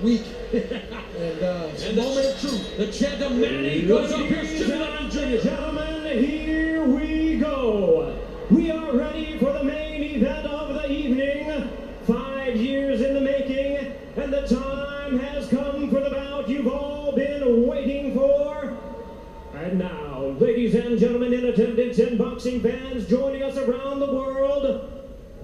week. And the moment of truth. The chant of Manny goes up. Here's Gentlemen, here we go. We are ready for the main event of the evening. 5 years in the making, and the time has come for the bout you've all been waiting for. And now, ladies and gentlemen in attendance and boxing fans joining us around the world,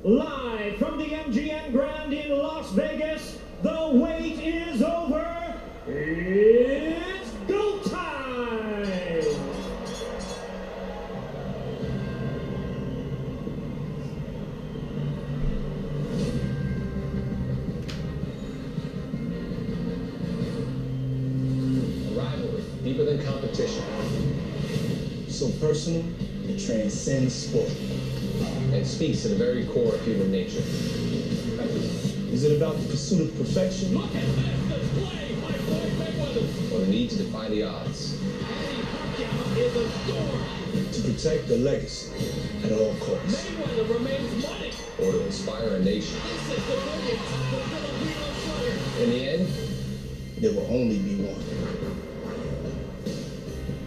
live from the MGM Grand in Las Vegas, the wait is over. It's go time! A rivalry, deeper than competition. So personal, it transcends sport. And speaks to the very core of human nature. Is it about the pursuit of perfection? Look at this display by Floyd Mayweather. Or the need to defy the odds? Manny Pacquiao is a storm. To protect the legacy at all costs. Mayweather remains money. Or to inspire a nation. This is the millions of the Filipino Slayer. In the end, there will only be one.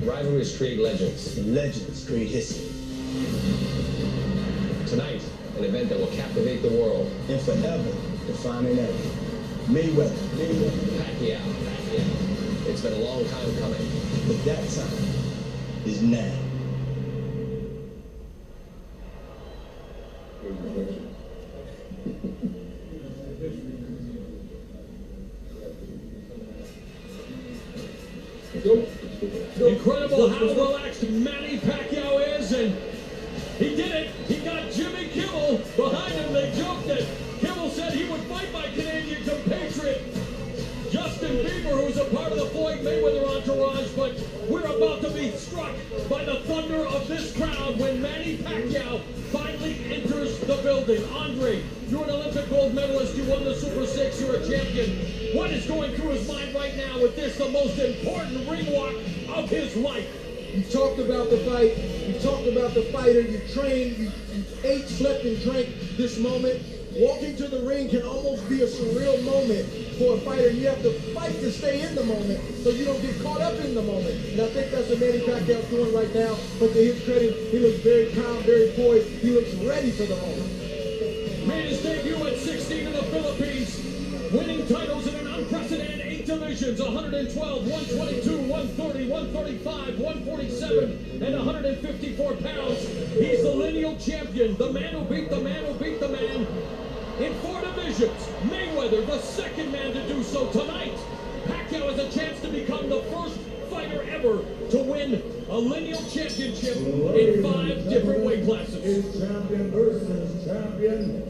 Rivalries create legends. And legends create history. Tonight, an event that will captivate the world. And forever define an era. Mayweather. Pacquiao. It's been a long time coming. But that time is now. Incredible how relaxed Manny Pacquiao is, and he did it. He got Jimmy Kimmel behind him. They joked that Kimmel said he would fight my Canadian compatriot Justin Bieber, who's a part of the Floyd Mayweather entourage, but we're about to be struck by the thunder of this crowd when Manny Pacquiao finally enters the building. Andre, you're an Olympic gold medalist. You won the Super 6. You're a champion. What is going through his mind right now with this, the most important ring walk of his life? You talked about the fight. You talked about the fighter. You trained. You ate, slept, and drank this moment. Walking to the ring can almost be a surreal moment for a fighter. You have to fight to stay in the moment so you don't get caught up in the moment. And I think that's what Manny Pacquiao's doing right now. But to his credit, he looks very calm, very poised. He looks ready for the moment. Made his debut at 16 in the Philippines, winning titles in an unprecedented 8 divisions: 112, 122, 130, 135, 147, and 154 pounds. He's the lineal champion, the man who beat the man who beat the man. In 4 divisions, Mayweather, the second man to do so tonight. Pacquiao has a chance to become the first fighter ever to win a lineal championship in 5 different weight classes. Is champion versus champion.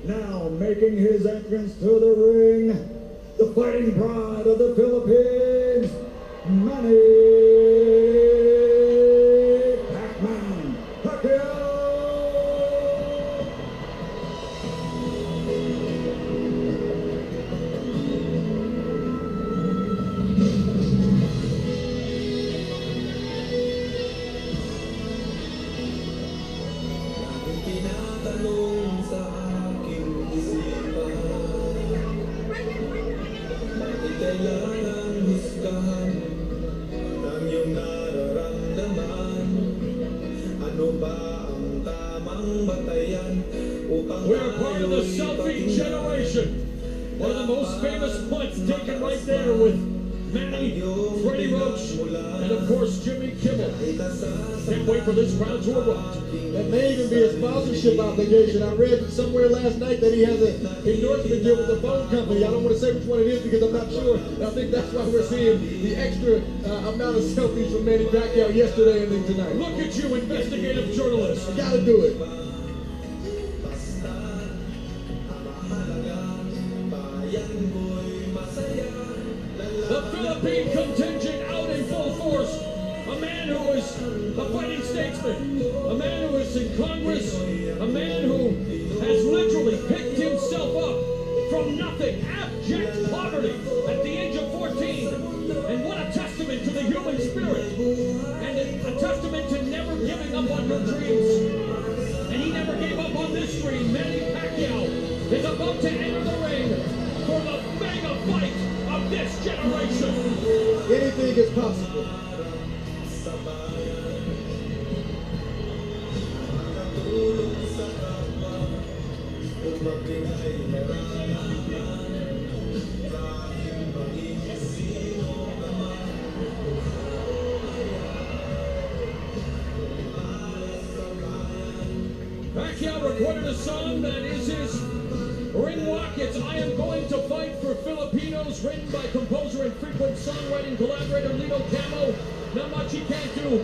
Now making his entrance to the ring, the fighting pride of the Philippines, Manny Pacquiao. We're part of the selfie generation. One of the most famous punts taken right there with Manny, Freddie Roach, and of course Jimmy Kimmel. Can't wait for this crowd to erupt. That may even be a sponsorship obligation. I read somewhere last night that he has an endorsement deal with the phone company. I don't want to say which one it is because I'm not sure. And I think that's why we're seeing the extra amount of selfies from Manny Pacquiao yesterday and then tonight. Look at you, investigative journalist. Gotta do it. The Philippine contingent out in full force. A man who is a fighting statesman. A man who is in Congress. A man who has literally picked himself up from nothing, abject poverty at the age of 14. And what a testament to the human spirit. And a testament to never giving up on your dreams. And he never gave up on this dream. Manny Pacquiao is about to enter the ring for the mega fight celebration. Anything is possible. Pacquiao recorded a song that is his ring walk. It's I Am Going to Fight for Filipinos, written by composer and frequent songwriting collaborator Lito Camo. Not much he can't do.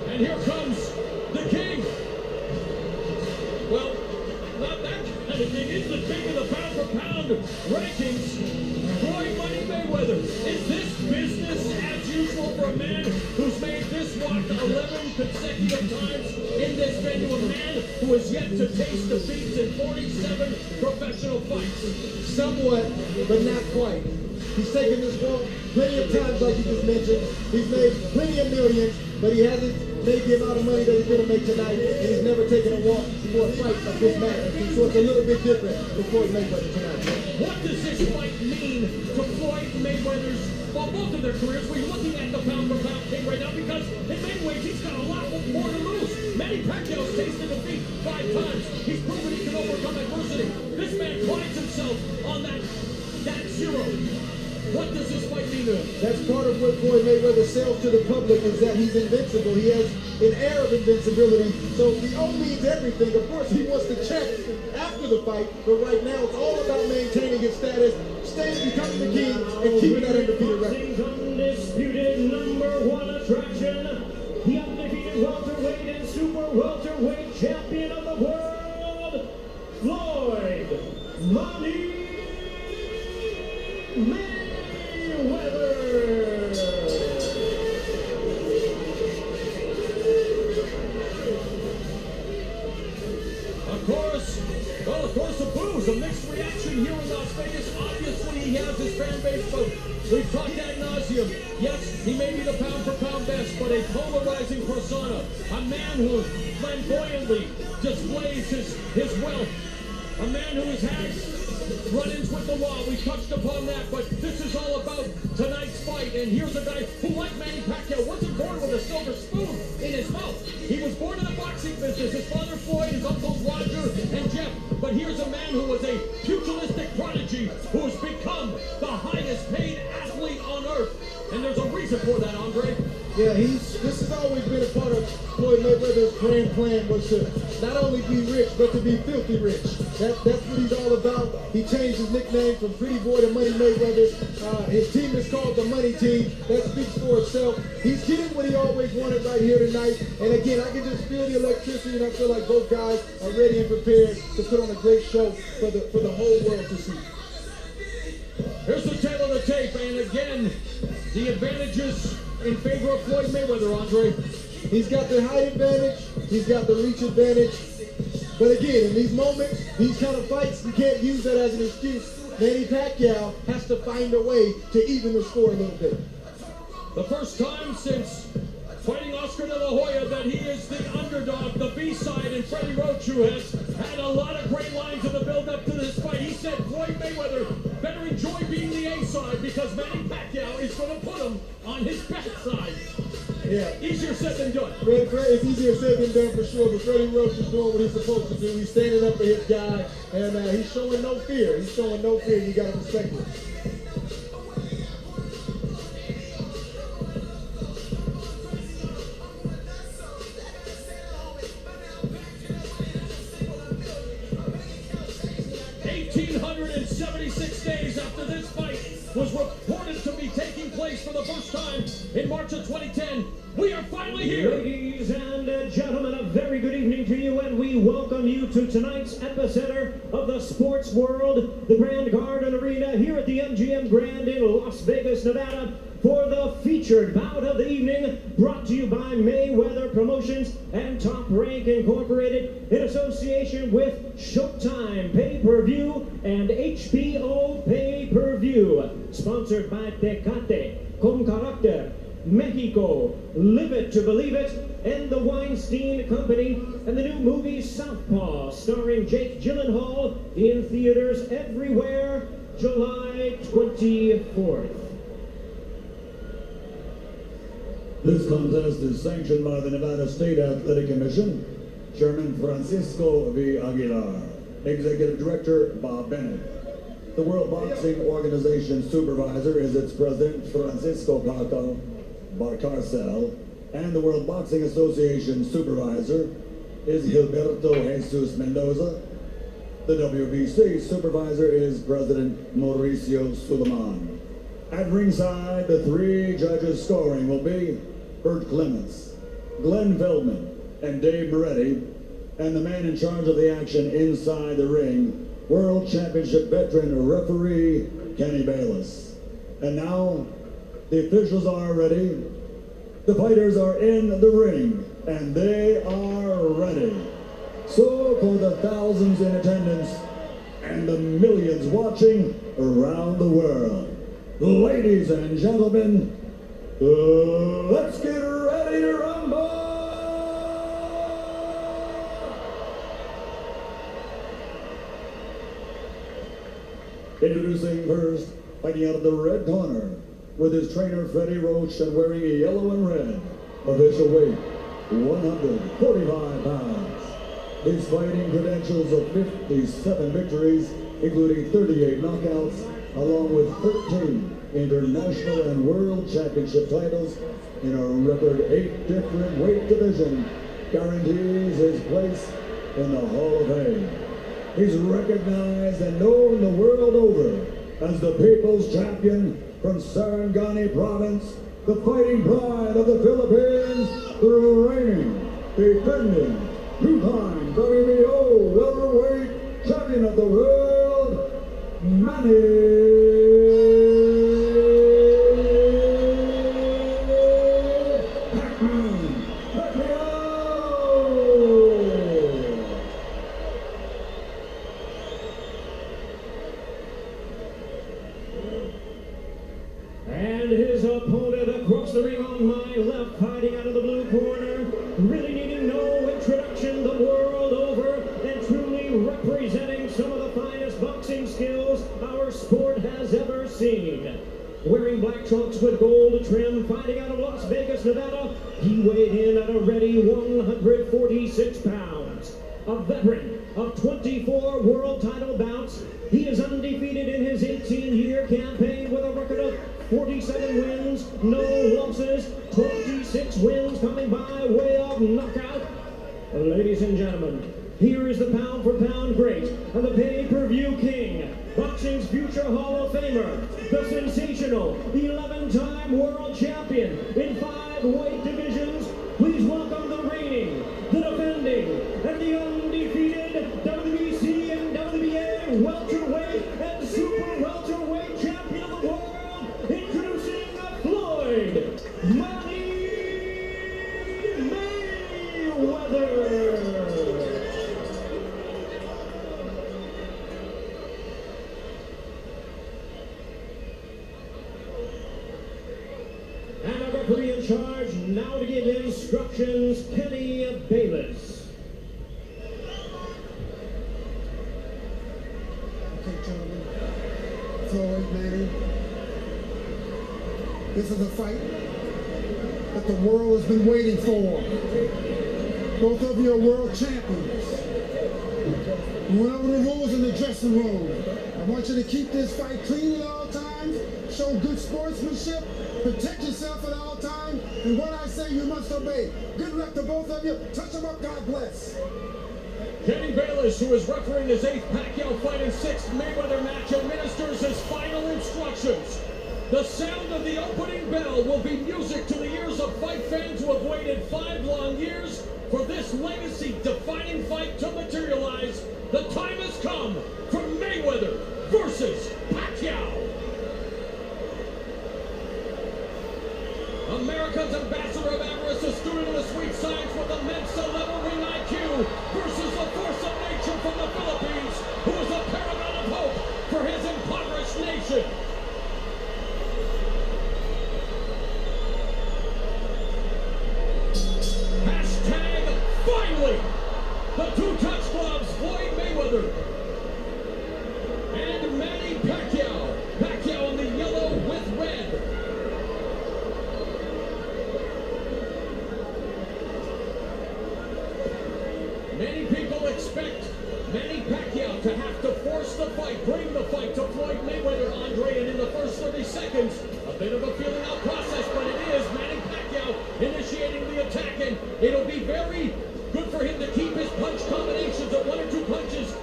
And here comes the king. Well, not that kind of king. He's the king of the pound for pound rankings. Floyd Money Mayweather. Is this business as usual for a man who's made this walk 11 consecutive times in this venue? A man who has yet to taste defeats in 47 professional fights. Somewhat, but not quite. He's taken this walk plenty of times, like you just mentioned. He's made plenty of millions, but he hasn't made the amount of money that he's going to make tonight, and he's never taken a walk for a fight of this magnitude. So it's a little bit different for Floyd Mayweather tonight. What does this fight mean to Floyd Mayweather's, well, both of their careers? We're looking at the pound-for-pound king right now because in many ways he's got a lot more to lose. Manny Pacquiao's tasted defeat 5 times. He's proven he can overcome adversity. This man prides himself on that zero. What does this fight mean to him? That's part of what Floyd Mayweather sells to the public, is that he's invincible. He has an air of invincibility. So the O means everything. Of course, he wants to check after the fight, but right now it's all about maintaining his status, staying, becoming the king, and keeping that undefeated record. Undisputed #1 attraction, the undefeated welterweight and super welterweight champion of the world, Floyd Money Mayweather. Of course, the boos, a mixed reaction here in Las Vegas. Obviously, he has his fan base, but we've talked ad nauseum. Yes, he may be the pound-for-pound best, but a polarizing persona. A man who flamboyantly displays his wealth. A man who has had run-ins with the law. We touched upon that, but this is all about tonight's fight. And here's a guy who, like Manny Pacquiao, wasn't born with a silver spoon in his mouth. He was born in the boxing business. His father Floyd, his uncles Roger and Jeff. But here's a man who was a pugilistic prodigy who has become the highest-paid athlete on earth. And there's a reason for that, Andre. Yeah, this has always been a part of Floyd Mayweather's grand plan, was to not only be rich, but to be filthy rich. That's what he's all about. He changed his nickname from Pretty Boy to Money Mayweather. His team is called the Money Team. That speaks for itself. He's getting what he always wanted right here tonight. And again, I can just feel the electricity, and I feel like both guys are ready and prepared to put on a great show for the whole world to see. Here's the tail of the tape, and again, the advantages in favor of Floyd Mayweather, Andre. He's got the height advantage, he's got the reach advantage. But again, in these moments, these kind of fights, you can't use that as an excuse. Manny Pacquiao has to find a way to even the score a little bit. The first time since fighting Oscar De La Hoya that he is the underdog, the B-side, and Freddie Roach, who has had a lot of great lines in the build-up to this fight. He said Floyd Mayweather better enjoy being the A-side because Manny Pacquiao is going to put him on his backside. Yeah. Easier said than done. It's easier said than done for sure, but Freddie Roach is doing what he's supposed to do. He's standing up for his guy, and he's showing no fear. He's showing no fear. You got to respect it. Days after this fight was reported to be taking place for the first time in March of 2010, we are finally here. Ladies and gentlemen, a very good evening to you, and we welcome you to tonight's epicenter of the sports world, the Grand Garden Arena here at the MGM Grand in Las Vegas, Nevada, for the featured bout of the evening, brought to you by Mayweather Promotions and Top Rank Incorporated in association with Showtime Pay-Per-View and HBO Pay-Per-View. Sponsored by Tecate, Con Carácter, Mexico, Live It to Believe It, and the Weinstein Company, and the new movie Southpaw, starring Jake Gyllenhaal, in theaters everywhere, July 24th. This contest is sanctioned by the Nevada State Athletic Commission. Chairman Francisco V. Aguilar. Executive Director Bob Bennett. The World Boxing Organization Supervisor is its President Francisco Paco Barcarcel. And the World Boxing Association Supervisor is Gilberto Jesus Mendoza. The WBC Supervisor is President Mauricio Suleiman. At ringside, the three judges scoring will be Bert Clements, Glenn Feldman, and Dave Moretti, and the man in charge of the action inside the ring, World Championship veteran referee Kenny Bayless. And now, the officials are ready, the fighters are in the ring, and they are ready. So for the thousands in attendance and the millions watching around the world, ladies and gentlemen, let's get ready to rumble! Introducing first, fighting out of the red corner, with his trainer Freddie Roach and wearing a yellow and red, official weight 145 pounds. His fighting credentials of 57 victories, including 38 knockouts, along with 13 international and world championship titles in a record 8 different weight divisions, guarantees his place in the Hall of Fame. He's recognized and known the world over as the People's Champion from Sarangani Province, the fighting pride of the Philippines, the reigning, defending, two-time WBO welterweight champion of the world, Manny. And his opponent across the ring on my left, fighting out of the blue corner, really needing no introduction the world over, and truly representing some of the finest boxing skills our sport has ever seen. Wearing black trunks with gold trim, fighting out of Las Vegas, Nevada, he weighed in at a ready 146 pounds. A veteran of 24 world title bouts, he is undefeated in his 18-year campaign with a record of 47 wins, no losses, 26 wins coming by way of knockout. Ladies and gentlemen, here is the pound-for-pound great and the pay-per-view king, boxing's future Hall of Famer, the sensational 11-time world champion in 5 weight divisions. Please welcome the reigning, the defending, and the undefeated WBC and WBA welterweight and super welterweight champion of the world, introducing Floyd, Manny Mayweather. And a referee in charge now to give instructions, Kenny Bayless. Okay, gentlemen. Floyd, Manny. This is a fight that the world has been waiting for. Both of you are world champions. We went over the rules in the dressing room. I want you to keep this fight clean at all times, show good sportsmanship, protect yourself at all times, and what I say you must obey. Good luck to both of you. Touch them up, God bless. Kenny Bayless, who is refereeing his 8th Pacquiao fight and 6th Mayweather match, administers his final instructions. The sound of the opening bell will be music to the ears of fight fans who have waited 5 long years for this legacy-defining fight to materialize. The time has come for Mayweather versus Pacquiao. America's ambassador of avarice, a student of the sweet science with immense level ring IQ, versus the force of nature from the Philippines, who is a paragon of hope for his impoverished nation. starts the fight, bring the fight to Floyd Mayweather, Andre, and in the first 30 seconds, a bit of a feeling out process, but it is Manny Pacquiao initiating the attack, and it'll be very good for him to keep his punch combinations at 1 or 2 punches.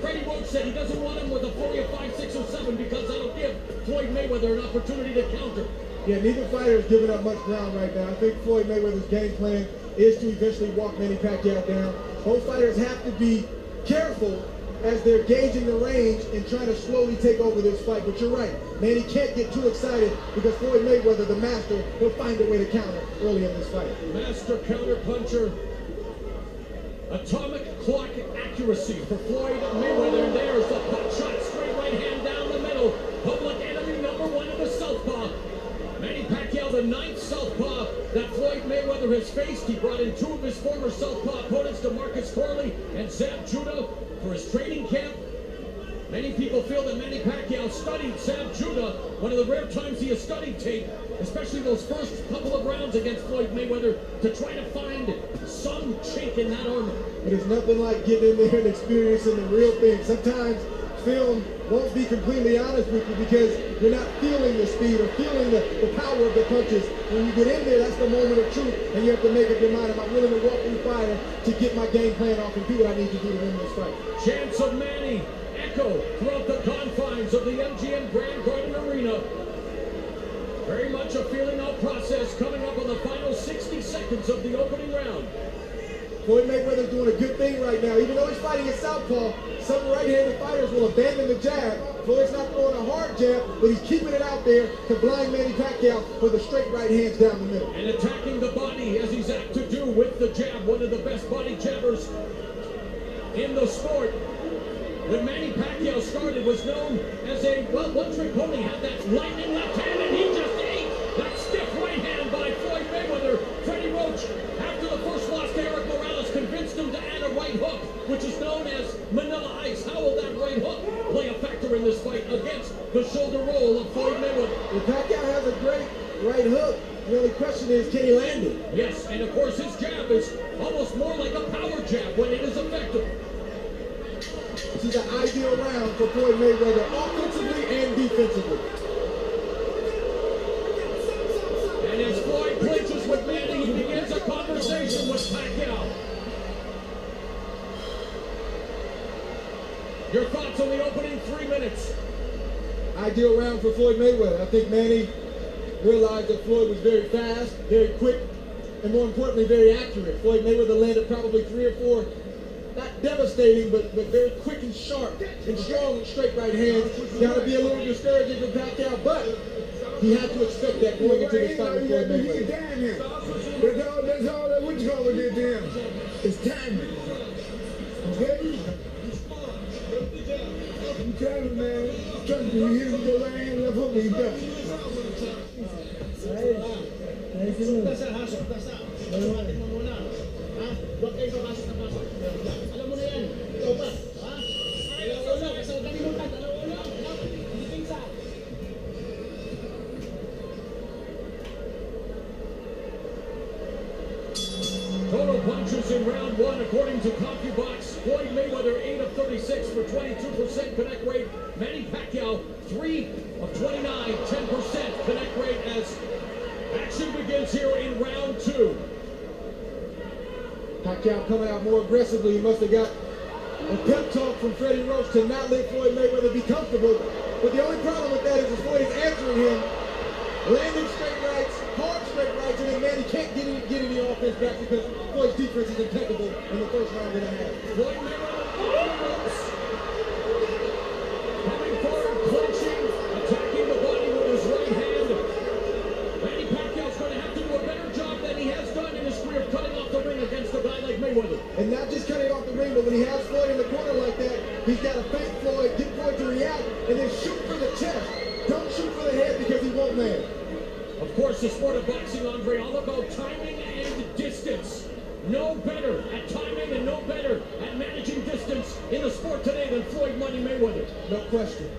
Freddie Roach said he doesn't want him with a 40 or 5, 6 or 7 because that'll give Floyd Mayweather an opportunity to counter. Yeah, neither fighter is giving up much ground right now. I think Floyd Mayweather's game plan is to eventually walk Manny Pacquiao down. Both fighters have to be careful as they're gauging the range and trying to slowly take over this fight. But you're right, Manny can't get too excited because Floyd Mayweather, the master, will find a way to counter early in this fight. Master counter puncher. Atomic clock accuracy for Floyd Mayweather. And there's the pot shot, straight right hand down the middle. Public enemy number 1 of the southpaw. Manny Pacquiao, the 9th southpaw that Floyd Mayweather has faced. He brought in 2 of his former southpaw opponents, DeMarcus Corley and Zab Judah, for his training camp. Many people feel that Manny Pacquiao studied Zab Judah, one of the rare times he has studied tape, especially those first couple of rounds against Floyd Mayweather, to try to find some chink in that armor. But it's nothing like getting in there and experiencing the real thing. Sometimes film won't be completely honest with you because you're not feeling the speed or feeling the power of the punches. When you get in there, that's the moment of truth, and you have to make up your mind, am I willing to walk through fire to get my game plan off and do what I need to do to win this fight? Chants of Manny echo throughout the confines of the MGM Grand Garden Arena. Very much a feeling out process coming up on the final 60 seconds of the opening round. Floyd Mayweather's doing a good thing right now. Even though he's fighting a southpaw, some right-handed fighters will abandon the jab. Floyd's not throwing a hard jab, but he's keeping it out there to blind Manny Pacquiao for the straight right hands down the middle. And attacking the body as he's apt to do with the jab, one of the best body jabbers in the sport. When Manny Pacquiao started, was known as a, well, one-trick pony, had that lightning left hand, and he just ate that stiff right hand by Floyd Mayweather. Freddie Roach, after the first loss to Eric Morales, convinced him to add a right hook, which is known as Manila Ice. How will that right hook play a factor in this fight against the shoulder roll of Floyd Mayweather? Well, Pacquiao has a great right hook. The only question is, can he land it? Yes, and of course his jab is almost more like a power jab when it is effective. This is an ideal round for Floyd Mayweather, offensively and defensively. And as Floyd clinches with Manny, he begins a conversation with Pacquiao. Your thoughts on the opening 3 minutes? Ideal round for Floyd Mayweather. I think Manny realized that Floyd was very fast, very quick, and more importantly, very accurate. Floyd Mayweather landed probably 3 or 4, not devastating, but very quick and sharp and strong and straight right hands. Got to be a little discouraging for Pacquiao, but he had to expect that going into this fight with Floyd Mayweather. That's all that what you call it did to him. It's timing. Okay? I'm telling you, man. Trust me, you hit him with your right hand, left hook, he's done. Alam mo na yan. Ikaw pa. Ha? Alauna, kasi huwag kalimutan. Alauna. Hindi pinsa. Total punches in round 1, according to CompuBox. Floyd Mayweather, 8 of 36 for 22% connect rate. Manny Pacquiao, 3 of 29, 10% connect rate as action begins here in round 2. Pacquiao coming out more aggressively. He must have got a pep talk from Freddie Roach to not let Floyd Mayweather be comfortable. But the only problem with that is Floyd is answering him, landing straight rights, hard straight rights, and then Manny can't get any offense back because Floyd's defense is impeccable in the first round and a half. Floyd Mayweather coming forward, clinching, attacking the body with his right hand. Manny Pacquiao's going to have to do a better job than he has done in his career cutting off the ring against a guy like Mayweather. And not just cutting off the ring, but when he has Floyd in the corner like that, he's got to fake Floyd, get Floyd to react, and then shoot for the chest. Don't shoot for the head because he won't land. Of course, the sport of boxing, Andre, all about timing and distance. No better at timing and no better at managing distance in the sport today than Floyd Money Mayweather. No question.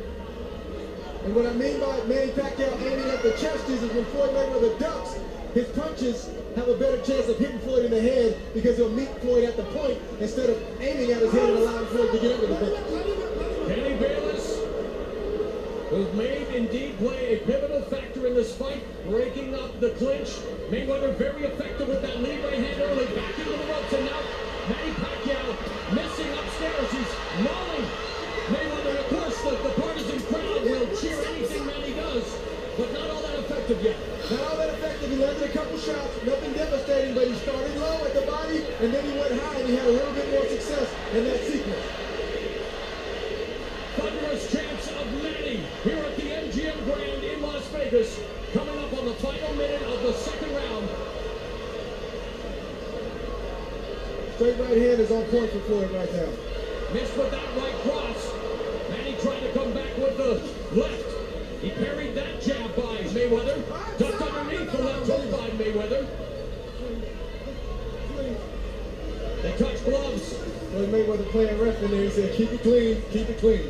And what I mean by Manny Pacquiao aiming at the chest is when Floyd Mayweather ducks, his punches have a better chance of hitting Floyd in the head because he'll meet Floyd at the point instead of aiming at his head and allowing Floyd to get under the punch. who may indeed play a pivotal factor in this fight, breaking up the clinch. Mayweather very effective with that lead right hand early, back into the ropes, and now Manny Pacquiao missing upstairs. He's mauling Mayweather. Of course, the partisan crowd will cheer anything Manny does, but not all that effective yet. Not all that effective. He landed a couple shots, nothing devastating, but he started low at the body, and then he went high, and he had a little bit more success in that sequence. Thunderous chants of Manny here at the MGM Grand in Las Vegas, coming up on the final minute of the second round. Straight right hand is on point for Floyd right now. Missed with that right cross. Manny trying to come back with the left. He parried that jab by Mayweather. Ducked underneath the left hook by Mayweather. They touch gloves. Floyd Mayweather playing ref in there. He said, keep it clean, keep it clean.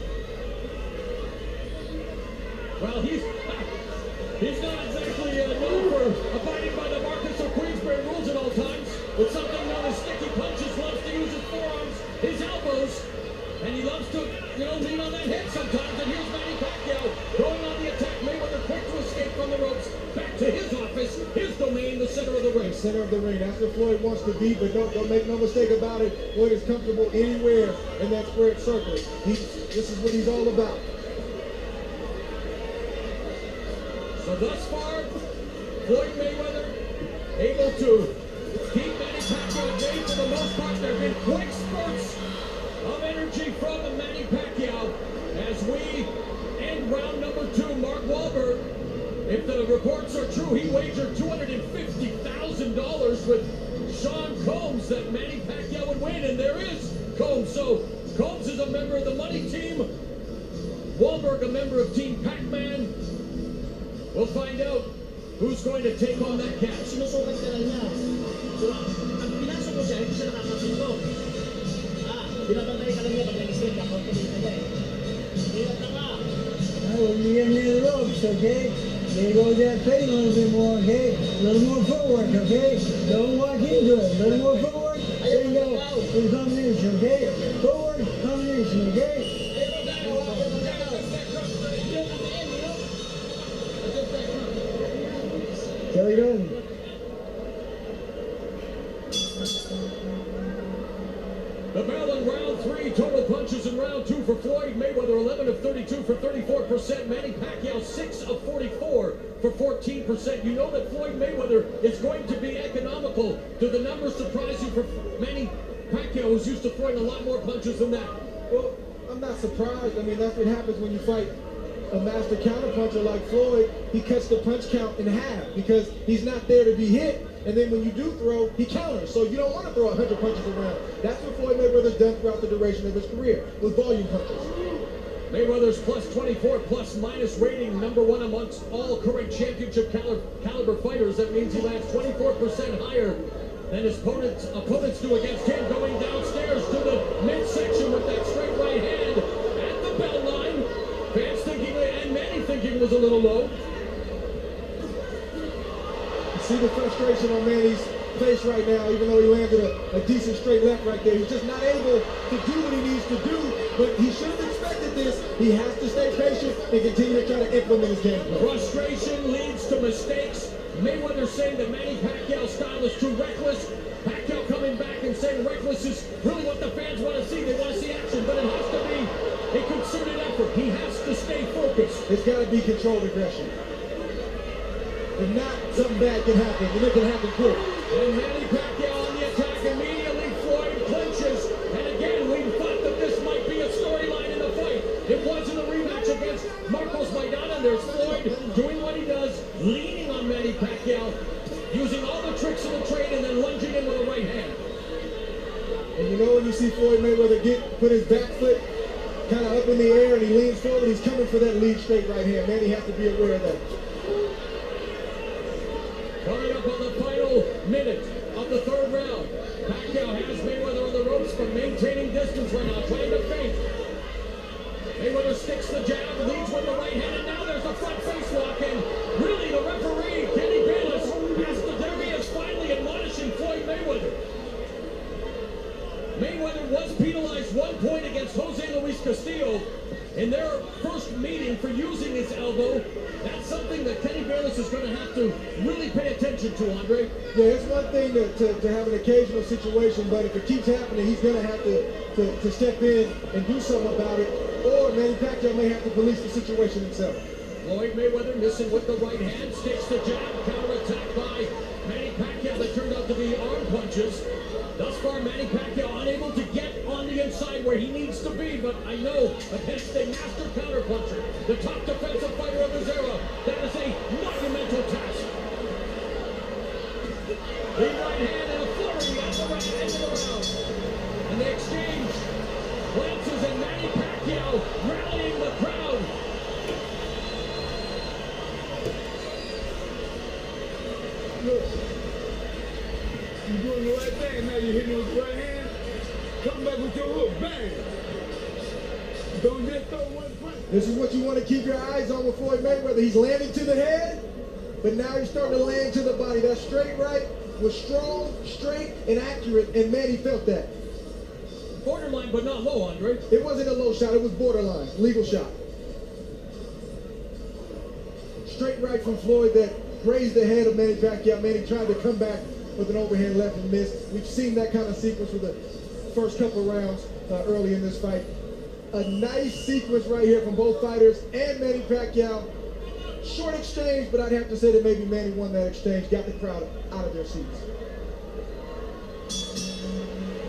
Well, he's not exactly known for abiding by the Marcus or Queensberry rules at all times. With something known as sticky punches, loves to use his forearms, his elbows, and he loves to, lean on that head sometimes. And here's Manny Pacquiao going on the attack. Mayweather quick to escape from the ropes, back to his office, his domain, the center of the ring. Center of the ring. That's where Floyd wants to be, but don't make no mistake about it. Floyd is comfortable anywhere in that squared circle. This is what he's all about. So thus far, Floyd Mayweather able to keep Manny Pacquiao at bay for the most part. There have been quick spurts of energy from Manny Pacquiao as we end round number 2. Mark Wahlberg, if the reports are true, he wagered $250,000 with Sean Combs that Manny Pacquiao would win, and there is Combs. So Combs is a member of the money team. Wahlberg a member of Team Pac-Man. We'll find out who's going to take on that catch. Sinusukat ka lang niya. Pag pinasok mo siya, hindi siya nakakasundok. Binabantay ka lang niya pag nag-isip ka, pagpapalita niya eh. Ingat na nga. When you get near the ropes, okay? They go that pace a little bit more, okay? A little more footwork, okay? Don't walk into it. A little more footwork. There you go. Good combination, okay? Footwork, combination, okay? Kelly Gunn. The bell in round 3, total punches in round 2 for Floyd Mayweather, 11 of 32 for 34%. Manny Pacquiao, 6 of 44 for 14%. You know that Floyd Mayweather is going to be economical. Do the numbers surprise you for Manny Pacquiao, who's used to throwing a lot more punches than that? Well, I'm not surprised. I mean, that's what happens when you fight a master counterpuncher like Floyd. He cuts the punch count in half because he's not there to be hit. And then when you do throw, he counters. So you don't want to throw 100 punches around. That's what Floyd Mayweather's done throughout the duration of his career, with volume punches. Mayweather's plus 24 plus minus rating, number 1 amongst all current championship caliber fighters. That means he lands 24% higher than his opponents do against him. Going downstairs to the midsection with that straight right hand at the bell line. Fans thinking, and Manny thinking, was a little low. See the frustration on Manny's face right now, even though he landed a decent straight left right there. He's just not able to do what he needs to do, but he should have expected this. He has to stay patient and continue to try to implement his game plan. Frustration leads to mistakes. Mayweather saying that Manny Pacquiao's style is too reckless. Pacquiao coming back and saying reckless is really what the fans want to see. They want to see action, but it has to be a concerted effort. He has to stay focused. It's got to be controlled aggression. If not, something bad can happen, and it can happen quick. And Manny Pacquiao on the attack immediately. Floyd clinches. And again, we thought that this might be a storyline in the fight. It wasn't a rematch against Marcos Maidana. There's Floyd doing what he does, leaning on Manny Pacquiao, using all the tricks of the trade, and then lunging in with a right hand. And you know when you see Floyd Mayweather put his back foot kind of up in the air and he leans forward, he's coming for that lead straight right hand. Manny has to be aware of that. Coming up on the final minute of the third round. Pacquiao has Mayweather on the ropes, but maintaining distance right now, trying to feint. Mayweather sticks the jab, leads with the right hand, and now there's a front face lock, and really the referee, Kenny Bayless, there he is finally admonishing Floyd Mayweather. Mayweather was penalized 1 point against Jose Luis Castillo. in their first meeting for using his elbow. That's something that Kenny Bayless is going to have to really pay attention to, Andre. Yeah, it's one thing to have an occasional situation, but if it keeps happening, he's going to have to step in and do something about it, or Manny Pacquiao may have to police the situation himself. Floyd Mayweather missing with the right hand, sticks the jab, counterattack by Manny Pacquiao that turned out to be arm punches. Thus far, Manny Pacquiao unable to get on the inside where he needs to be, but I know against a master counterpuncher, the top defensive fighter of his era, that is a monumental task. The right hand and a flurry at the right end of the round. And the exchange glances and Manny Pacquiao rallying the crowd. Look, you're doing the right thing. Now you're hitting with the right hand. Come back with your hook. Bang. Don't just throw one punch. This is what you want to keep your eyes on with Floyd Mayweather. He's landing to the head, but now he's starting to land to the body. That straight right was strong, straight, and accurate, and Manny felt that. Borderline, but not low, Andre. It wasn't a low shot, it was borderline, legal shot. Straight right from Floyd that grazed the head of Manny Pacquiao. Manny tried to come back with an overhand left and missed. We've seen that kind of sequence with the first couple rounds early in this fight. A nice sequence right here from both fighters and Manny Pacquiao. Short exchange, but I'd have to say that maybe Manny won that exchange, got the crowd out of their seats.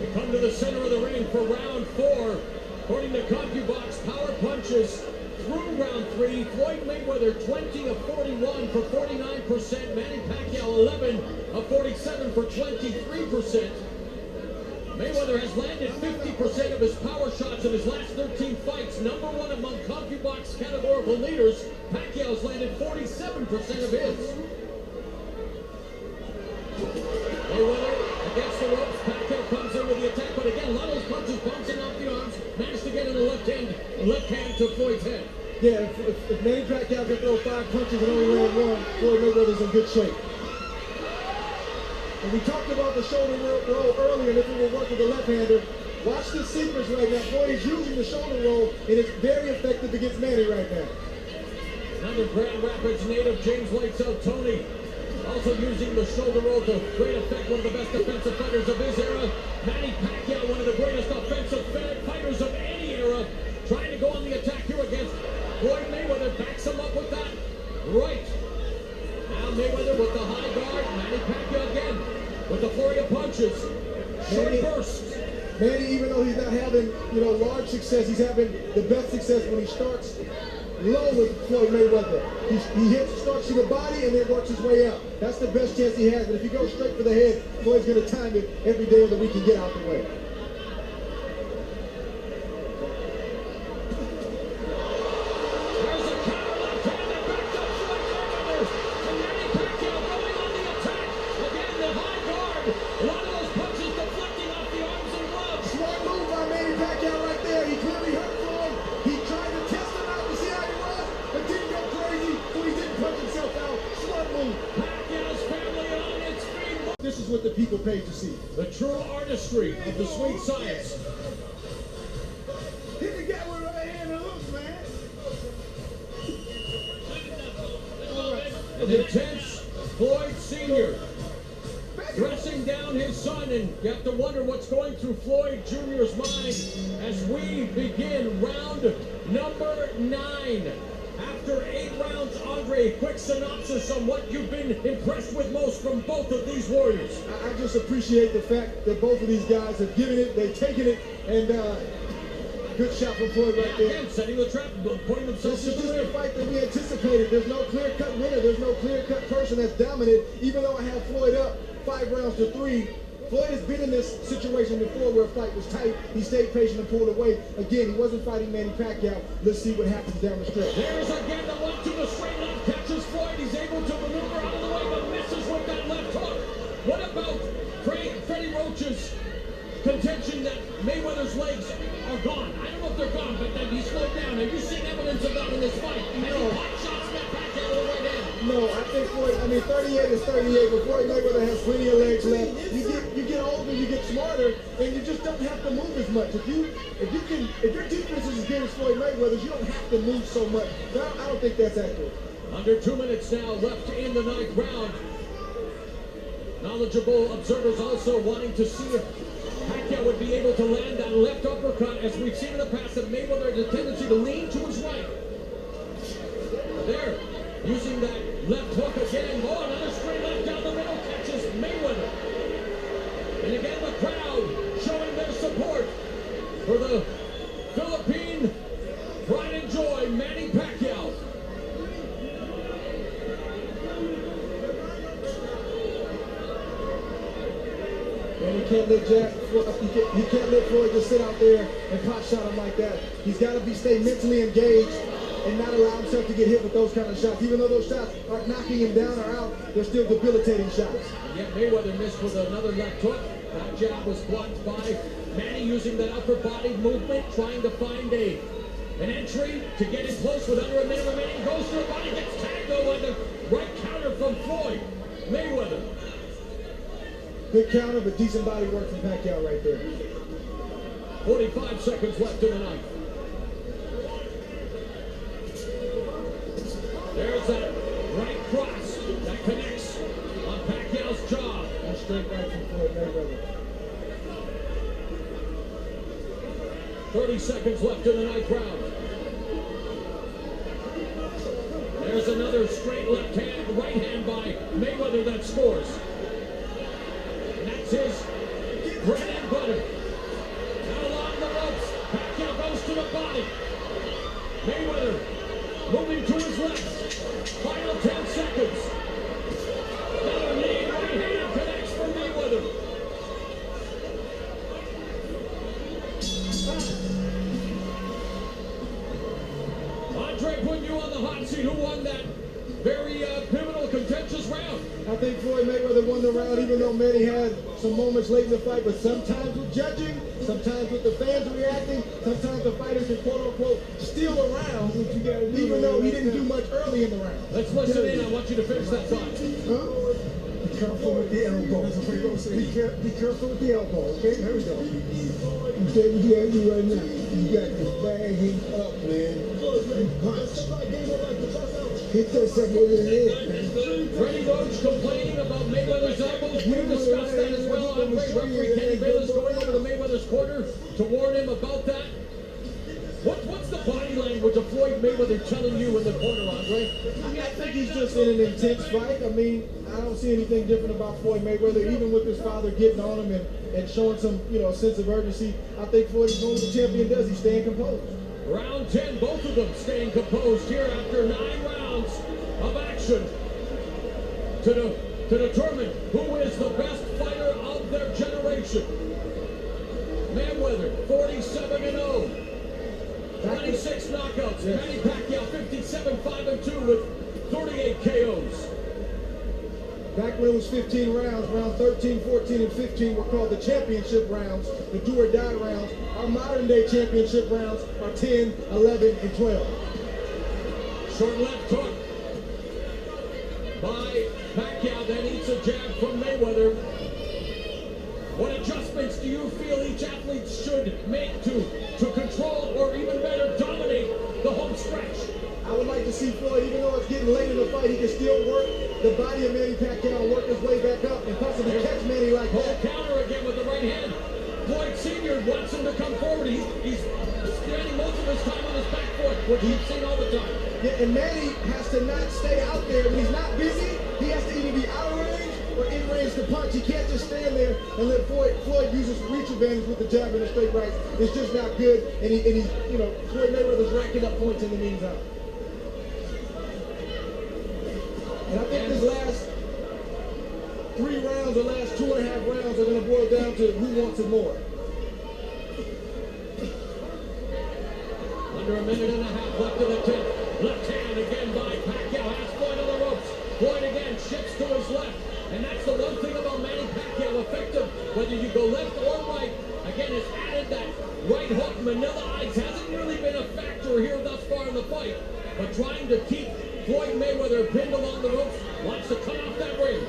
We come to the center of the ring for round 4. According to CompuBox, power punches through round 3. Floyd Mayweather 20 of 41 for 49%. Manny Pacquiao 11 of 47 for 23%. Mayweather has landed 50% of his power shots in his last 13 fights. Number 1 among CompuBox categorical leaders. Pacquiao's landed 47% of his. Mayweather against the ropes. Pacquiao comes in with the attack, but again, a lot of those punches bouncing off the arms. Managed to get in the left hand to Floyd's head. Yeah, if Manny Pacquiao can throw 5 punches and only land 1, Floyd Mayweather's in good shape. And we talked about the shoulder roll earlier, and if we will work with the left-hander, watch this sequence right now. Floyd is using the shoulder roll, and it's very effective against Manny right now. Another Grand Rapids native, James Lights Out Tony, also using the shoulder roll to great effect. One of the best defensive fighters of his era. Manny Pacquiao, one of the greatest offensive fighters of any era, trying to go on the attack here against Floyd Mayweather. Backs him up with that right. Now Mayweather with the high guard. Manny Pacquiao again with the flurry of punches. Short burst. Manny, even though he's not having, large success, he's having the best success when he starts low with Floyd Mayweather. He starts to the body and then works his way up. That's the best chance he has. But if he goes straight for the head, Floyd's going to time it every day of the week and get out the way. This is what the people pay to see. The true artistry of the sweet science. Hit the guy with the right hand and hook, man. An intense Floyd Sr. dressing down his son, and you have to wonder what's going through Floyd Jr.'s mind as we begin round number 9. After 8 rounds, Andre, quick synopsis on what you've been impressed with most from both of these warriors. I just appreciate the fact that both of these guys have given it, they've taken it, and good shot from Floyd right there. Again, setting the trap, putting themselves This in is the just the fight that we anticipated. There's no clear-cut winner. There's no clear-cut person that's dominant. Even though I have Floyd up 5 rounds to 3, Floyd has been in this situation before where a fight was tight. He stayed patient and pulled away. Again, he wasn't fighting Manny Pacquiao. Let's see what happens down the stretch. There's again the one to the straight left, catches Floyd. He's able to maneuver out of the way, but misses with that left hook. What about Freddie Roach's contention that Mayweather's legs are gone? I don't know if they're gone, but that he's slowed down. Have you seen evidence of that in this fight? No. Has he pot shots met Pacquiao with the right hand? No, think Floyd, 38 is 38, but Floyd Mayweather has plenty of legs left. You get older, you get smarter, and you just don't have to move as much. If your defense is as good as Floyd Mayweather's, you don't have to move so much. So I don't think that's accurate. Under 2 minutes now left in the ninth round. Knowledgeable observers also wanting to see if Pacquiao would be able to land that left uppercut. As we've seen in the past, that Mayweather has a tendency to lean to his right. There, using that left hook again. Oh, another straight left down the middle, catches Mayweather. And again, the crowd showing their support for the Philippine pride and joy, Manny Pacquiao. And he can't let Floyd just sit out there and pot shot him like that. He's got to stay mentally engaged and not allow himself to get hit with those kind of shots. Even though those shots aren't knocking him down or out, they're still debilitating shots. And yet Mayweather missed with another left hook. That jab was blocked by Manny, using that upper body movement, trying to find an entry to get in close with under a minute remaining. Goes to the body, gets tagged though with the right counter from Floyd Mayweather. Good counter, but decent body work from Pacquiao right there. 45 seconds left in the ninth. There's that right cross that connects on Pacquiao's jaw. And straight right from Floyd Mayweather. 30 seconds left in the ninth round. There's another straight left hand, right hand by Mayweather that scores. And that's his bread and butter. Now along the ropes, Pacquiao goes to the body. Mayweather moving to his left. Final 10 seconds. Another knee, right hand connects for Mayweather. Andre, putting you on the hot seat. Who won that very pivotal, contentious round? I think Floyd Mayweather won the round, even though Manny had some moments late in the fight. But sometimes with judging, sometimes with the fans reacting, sometimes the fighters can quote-unquote steal a round, even though he didn't do much early in the round. Let's listen in. I want you to finish that thought. Be careful with the elbow. Be careful with the elbow, okay? Here we go. Okay, what you gotta do right now, you got to bag him up, man. Punch. Hit that second in the head, man. Freddie Roach complaining about Mayweather's elbows. We discussed that as well. Referee Kenny Bayless going over to Mayweather's corner to warn him about that. What's the body language of Floyd Mayweather telling you in the corner, Andre? I think he's just in an intense fight. I don't see anything different about Floyd Mayweather, even with his father getting on him and showing some, a sense of urgency. I think Floyd is doing what the champion does. He's staying composed. Round 10, both of them staying composed here after 9 rounds of action to determine who is the best fighter of their generation. Mayweather, 47-0. 26 knockouts. Yes. Manny Pacquiao, 57-5-2 with 38 KOs. Back when it was 15 rounds, round 13, 14, and 15 were called the championship rounds, the do or die rounds. Our modern day championship rounds are 10, 11, and 12. Short left hook by Pacquiao, then eats a jab from Mayweather. What adjustments do you feel each athlete should make to control or even better dominate the home stretch? I would like to see Floyd, even though it's getting late in the fight, he can still work the body of Manny Pacquiao and work his way back up and possibly catch Manny like that. Counter again with the right hand. Floyd Sr. wants him to come forward. He's standing most of his time on his back foot, which we've seen all the time. Yeah, and Manny has to not stay out there. When he's not busy, he has to either be out of range or in range to punch. He can't just stand there and let Floyd use his reach advantage with the jab and the straight right. It's just not good. And he's Floyd Mayweather's racking up points in the meantime. And I think this last 3 rounds or last 2.5 rounds are going to boil down to who wants it more. Under a minute and a half left in the 10th. Left hand again by Pacquiao. Has Floyd on the ropes. Floyd again shifts to his left. And that's the one thing about Manny Pacquiao, effective. Whether you go left or right, again, it's added that right hook. Manila Ice hasn't really been a factor here thus far in the fight. But trying to keep Floyd Mayweather pinned along the ropes, wants to cut off that ring.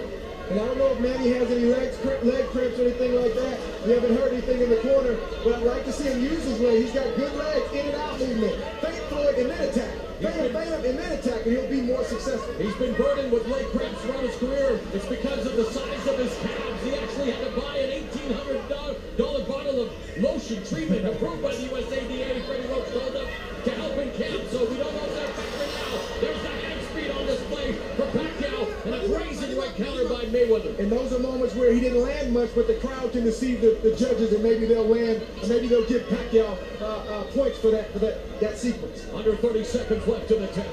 And I don't know if Manny has any leg cramps or anything like that. We haven't heard anything in the corner, but I'd like to see him use his leg. He's got good legs, in and out movement. Feint Floyd and then attack. Feint him and then attack, and he'll be more successful. He's been burdened with leg cramps throughout his career. It's because of the size of his calves. He actually had to buy an $1,800 bottle of lotion treatment approved by the USADA. Freddie Roach told us to help in camp, so we don't know if they're factoring now. There's the hand speed on display for Pacquiao, and a brazen right counter by Mayweather. And those are moments where he didn't land much, but the crowd can deceive the judges, and maybe they'll land, or maybe they'll give Pacquiao points for that sequence. Under 30 seconds left in the 10th.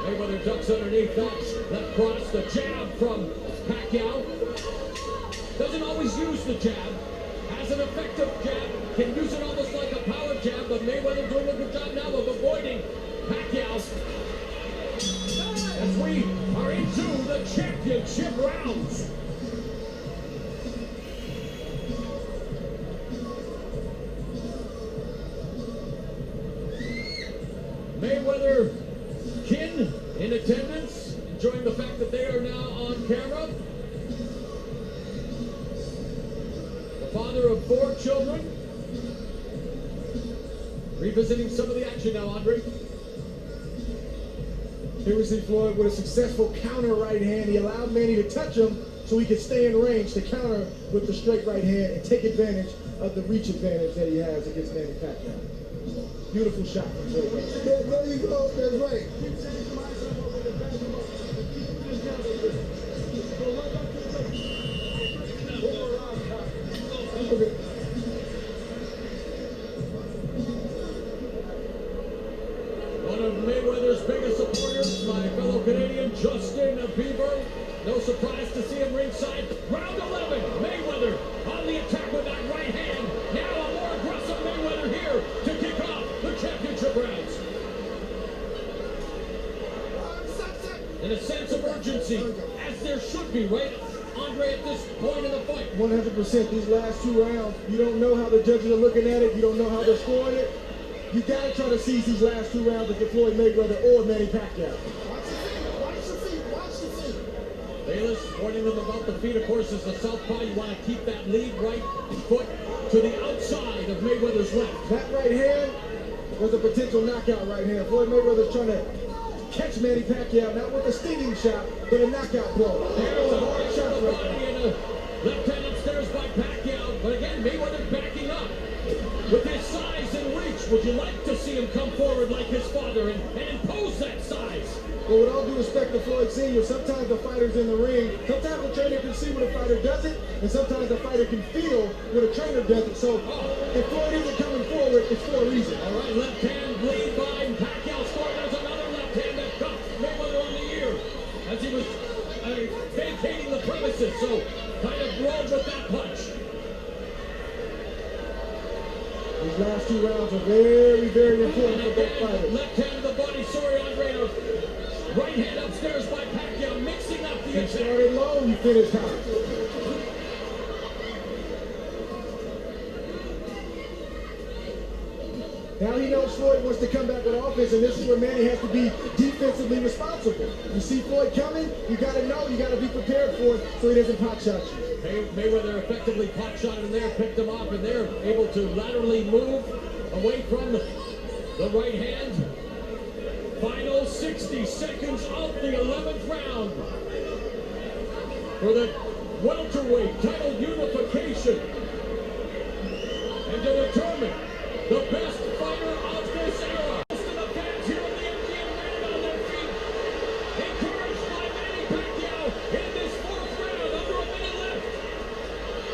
Mayweather ducks underneath that cross, the jab from Pacquiao. Doesn't always use the jab. Has an effective jab. Can use it almost like a power jab, but Mayweather doing a good job now of avoiding Pacquiao. As we are into the championship rounds. Mayweather kin in attendance, enjoying the fact that they are now on camera. The father of 4 children. Revisiting some of the action now, Andre. Here we see Floyd with a successful counter right hand. He allowed Manny to touch him so he could stay in range to counter with the straight right hand and take advantage of the reach advantage that he has against Manny Pacquiao. Beautiful shot from Floyd. There you go. That's right. Okay. One of Mayweather's biggest supporters, my fellow Canadian Justin Bieber. No surprise to see him ringside. Round 11, Mayweather on the attack with that right hand. Now a more aggressive Mayweather here to kick off the championship rounds. In a sense of urgency, as there should be, right, Andre, at this point in the fight? 100%. These last 2 rounds, you don't know how the judges are looking at it. You don't know how they're scoring it. You gotta try to seize these last 2 rounds against Floyd Mayweather or Manny Pacquiao. Watch the feet. Watch the feet. Watch the feet. Bayless warning them about the feet. Of course, as a southpaw, you want to keep that lead right foot to the outside of Mayweather's left. That right hand was a potential knockout right hand. Floyd Mayweather's trying to catch Manny Pacquiao, not with a stinging shot, but a knockout blow. There's a hard right to shot the right body there. and a left hand upstairs by Pacquiao. But again, Mayweather backing up. With his size and reach, would you like to see him come forward like his father and impose that size? But with all due respect to Floyd Sr., sometimes the fighter's in the ring, sometimes the trainer can see what a fighter doesn't, and sometimes the fighter can feel what a trainer doesn't. So if Floyd isn't coming forward, it's for a reason. All right, left hand bleed by Pacquiao score. There's another left hand that cuffed Mayweather on the ear as he was vacating the premises. So kind of rolled with that punch. These last 2 rounds are very, very important for both fighters. Left hand to the body, sorry, Andre. Right hand upstairs by Pacquiao, mixing up the He attack. started low, he finished high. Now he knows Floyd wants to come back with offense, and this is where Manny has to be defensively responsible. You see Floyd coming, you got to know, you got to be prepared for it so he doesn't pot shot you. Mayweather effectively pot shot him there, picked him off, and they're able to laterally move away from the right hand. Final 60 seconds of the 11th round for the welterweight title unification. And to determine the best fighter of this era. Most of the fans here in the MGM land on their feet, encouraged by Manny Pacquiao in this 4th round, under a minute left.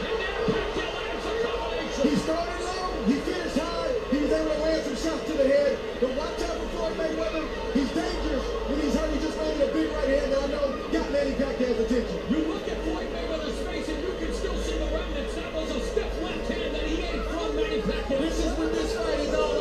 And now Pacquiao lands a combination. He started low, he finished high, he was able to land some shots to the head. But watch out for Floyd Mayweather. He's dangerous when he's hurt. He just landed a big right hand that I know got Manny Pacquiao's attention. You look at Floyd Mayweather's face and you can still see the remnants. That was a stiff left hand that he ate from Manny Pacquiao. This is what this fight is all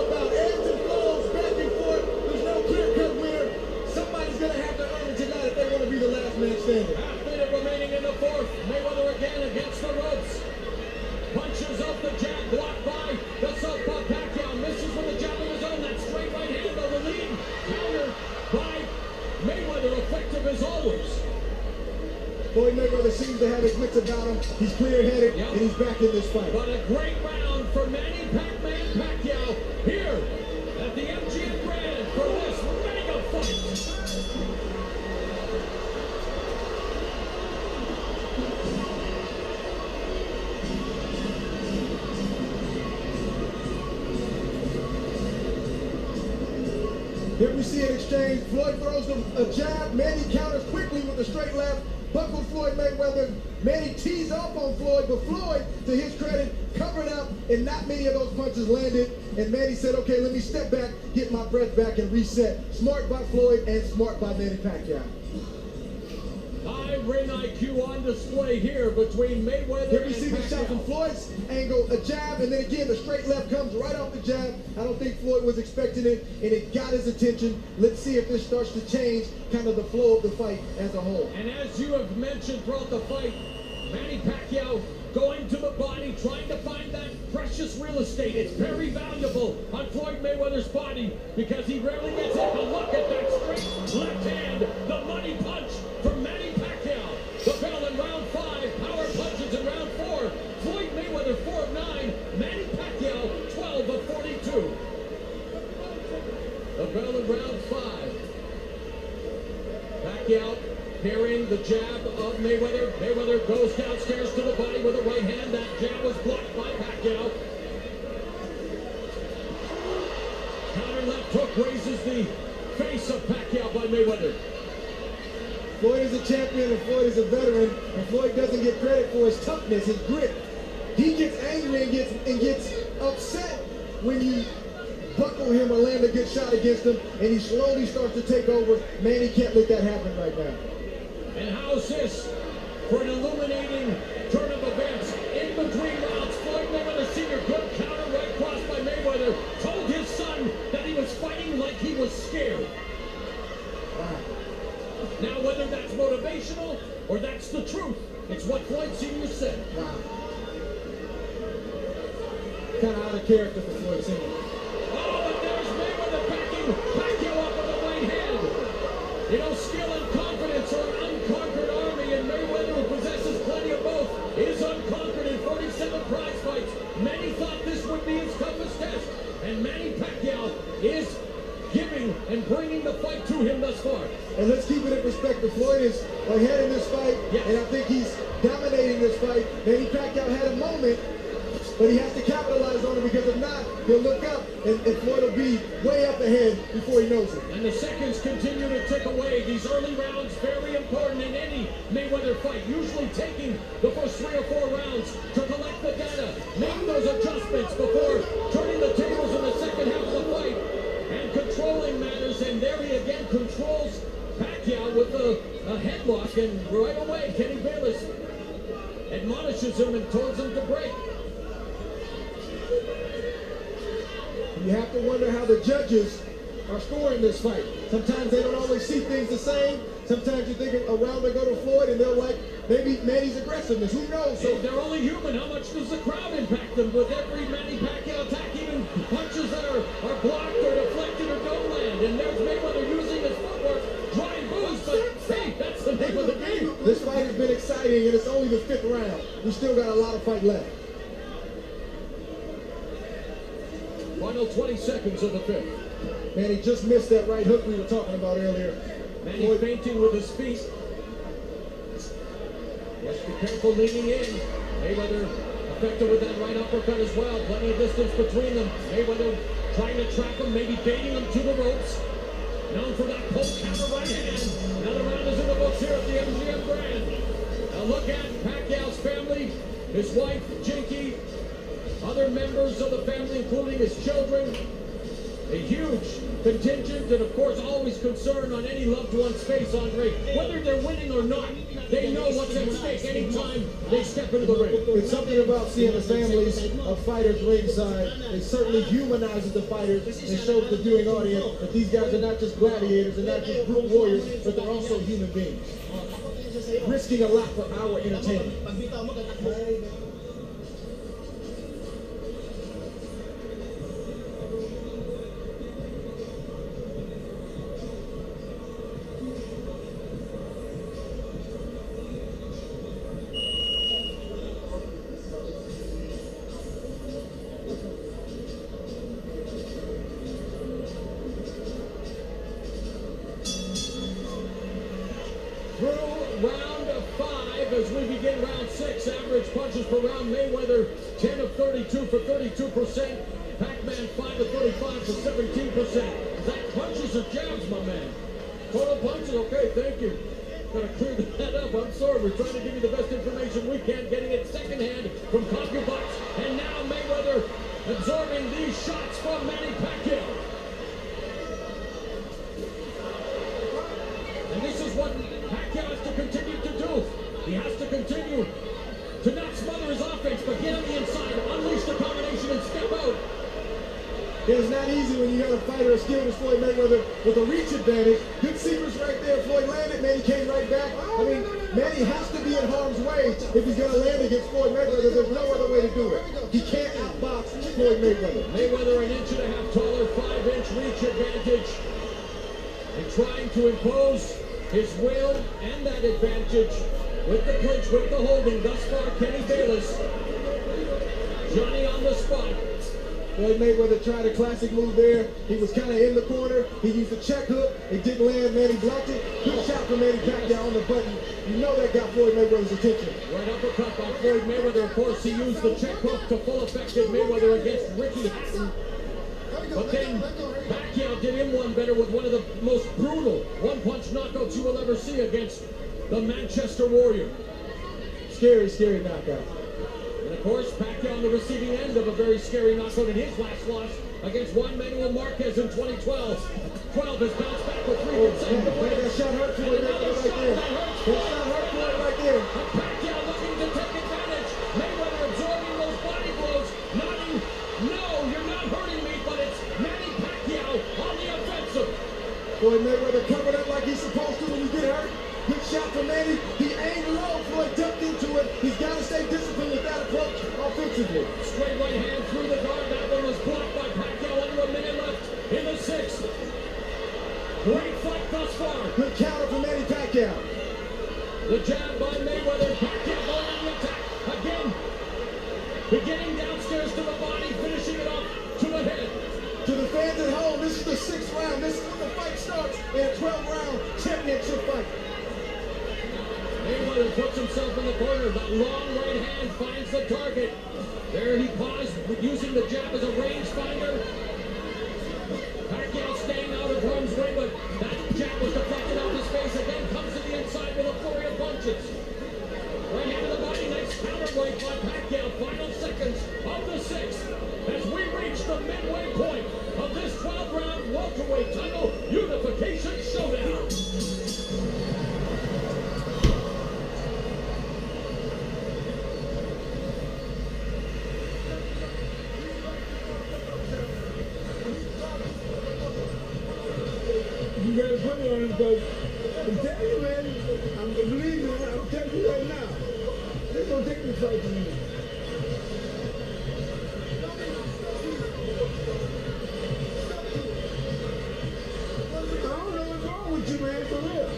Floyd Mayweather seems to have his wits about him. He's clear-headed, Yep. and he's back in this fight. But a great round for Manny Pacquiao here at the MGM Grand for this mega fight. Here we see an exchange. Floyd throws him a jab. Manny counters quickly with a straight left. Buckles Floyd Mayweather. Manny tees up on Floyd, but Floyd, to his credit, covered up, and not many of those punches landed. And Manny said, okay, let me step back, get my breath back, and reset. Smart by Floyd and smart by Manny Pacquiao. High ring IQ on display here between Mayweather Here we and see the shot from Pacquiao. Floyd's angle, a jab, and then again, the straight left comes right off the jab. I don't think Floyd was expecting it, and it got his attention. Let's see if this starts to change kind of the flow of the fight as a whole. And as you have mentioned throughout the fight, Manny Pacquiao going to the body, trying to find that precious real estate. It's very valuable on Floyd Mayweather's body because he rarely gets hit. But look at that straight left hand, the money punch from Manny Pacquiao. The bell in round 5, power punches in round 4. Floyd Mayweather 4 of 9, Manny Pacquiao 12 of 42. The bell in round 5. Pacquiao parrying the jab of Mayweather. Mayweather goes downstairs to the body with a right hand. That jab was blocked by Pacquiao. Counter left hook raises the face of Pacquiao by Mayweather. Floyd is a champion and Floyd is a veteran, and Floyd doesn't get credit for his toughness, his grit. He gets angry and gets upset when you buckle him or land a good shot against him, and he slowly starts to take over. Manny can't let that happen right now. And how's this for an illuminating turn of events? In between rounds, Floyd Mayweather Sr., good counter right cross by Mayweather, told his son that he was fighting like he was scared. Now, whether that's motivational or that's the truth, it's what Floyd Sr. said. Wow. Kind of out of character for Floyd Sr. Oh, but there's Mayweather backing Pacquiao up with a right hand. You know, skill and confidence are an unconquered army, and Mayweather, who possesses plenty of both, is unconquered in 47 prize fights. Many thought this would be his toughest test, and Manny Pacquiao is giving and bringing the fight to him thus far. And let's keep it in perspective. Floyd is ahead in this fight, Yes. and I think he's dominating this fight. Manny Pacquiao had a moment, but he has to capitalize on it, because if not, he'll look up and Floyd will be way up ahead before he knows it. And the seconds continue to tick away. These early rounds very important in any Mayweather fight. Usually taking the first 3 or 4 rounds to collect the data, make those adjustments before turning the tables in the second half of the fight and controlling matters. And there he again controls Pacquiao with a headlock, and right away Kenny Bayless admonishes him and tells him to break. You have to wonder how the judges are scoring this fight. Sometimes they don't always see things the same. Sometimes you think a round will go to Floyd and they're like, maybe Manny's aggressiveness. Who knows? So they're only human. How much does the crowd impact them with every Manny Pacquiao attack? Even punches that are blocked or deflected or don't land. And there's Mayweather using his footwork, drawing boos, but hey, that's the name of the game. This fight has been exciting, and it's only the 5th round. We still got a lot of fight left. Final 20 seconds of the 5th. Manny just missed that right hook we were talking about earlier. Manny fainting with his feet. Must be careful leaning in. Mayweather effective with that right uppercut as well. Plenty of distance between them. Mayweather trying to trap him, maybe baiting him to the ropes. Known for that poke counter right hand. Another round is in the books here at the MGM Grand. Now look at Pacquiao's family, his wife, Jinky, other members of the family, including his children. A huge contingent, and of course always concerned on any loved one's face, Andre. Whether they're winning or not, they know what's at stake anytime they step into the ring. It's something about seeing the families of fighters ringside. It certainly humanizes the fighters and shows the viewing audience that these guys are not just gladiators and not just brute warriors, but they're also human beings, risking a lot for our entertainment. 5 as we begin round 6. Average punches per round. Mayweather 10 of 32 for 32%. Pac-Man 5 of 35 for 17%. Is that punches or jabs, my man? Total punches? Okay, thank you. Gotta clear that up. I'm sorry. We're trying to give you the best information we can. Getting it secondhand from CompuBox. And now Mayweather absorbing these shots from Manny Pacquiao. And this is what Pacquiao has to continue to do. He has to continue to not smother his offense, but get on the inside, unleash the combination, and step out. It's not easy when you got a fighter as skilled as Floyd Mayweather with a reach advantage. Good sequence right there. Floyd landed, Manny came right back. I mean, Manny has to be in harm's way if he's going to land against Floyd Mayweather. There's no other way to do it. He can't outbox Floyd Mayweather. Mayweather an inch and a half taller, 5-inch reach advantage. And trying to impose his will and that advantage with the clinch, with the holding. Thus far, Kenny Bayless. Johnny on the spot. Floyd Mayweather tried a classic move there. He was kind of in the corner. He used a check hook. It didn't land. Manny blocked it. Good shot from Manny Pacquiao on the button. You know that got Floyd Mayweather's attention. Right uppercut by Floyd Mayweather. Of course, he used the check hook to full effect in Mayweather against Ricky Hatton. But then Pacquiao did him one better with one of the most brutal one-punch knockouts you will ever see against the Manchester Warrior. Scary, scary knockout. And of course, Pacquiao on the receiving end of a very scary knockout in his last loss against Juan Manuel Marquez in 2012. 12 has bounced back with 3 consecutive wins. That shot hurt Floyd Mayweather right there. That shot hurt Floyd right there. Pacquiao looking to take advantage. Mayweather absorbing those body blows. Nodding, no, you're not hurting me, but it's Manny Pacquiao on the offensive. Floyd Mayweather covered up like he's supposed to when he get hurt. Good shot from Manny. He aimed low. Floyd ducked into it. He's got to stay disciplined with that approach offensively. Straight right hand through the guard. That one was blocked by Pacquiao. Under a minute left in the 6th. Great fight thus far. Good counter from Manny Pacquiao. The jab by Mayweather. Pacquiao going on the attack again. Beginning downstairs to the body, finishing it off to the head. To the fans at home, this is the 6th round. This is when the fight starts in a 12-round championship fight. Mayweather puts himself in the corner. That long right hand finds the target. There he paused, using the jab as a range finder. Pacquiao staying out of harm's way, but that jab was deflected off his face. Again, comes to the inside with a flurry of punches. Right hand to the body, nice counterweight by Pacquiao. Final seconds of the 6th as we reach the midway point of this 12-round welterweight title unification showdown. You gotta put it on him because I'm telling you, man, I'm believing, I'm telling you right now, they're gonna take this fight from me. I don't know what's wrong with you, man, for real.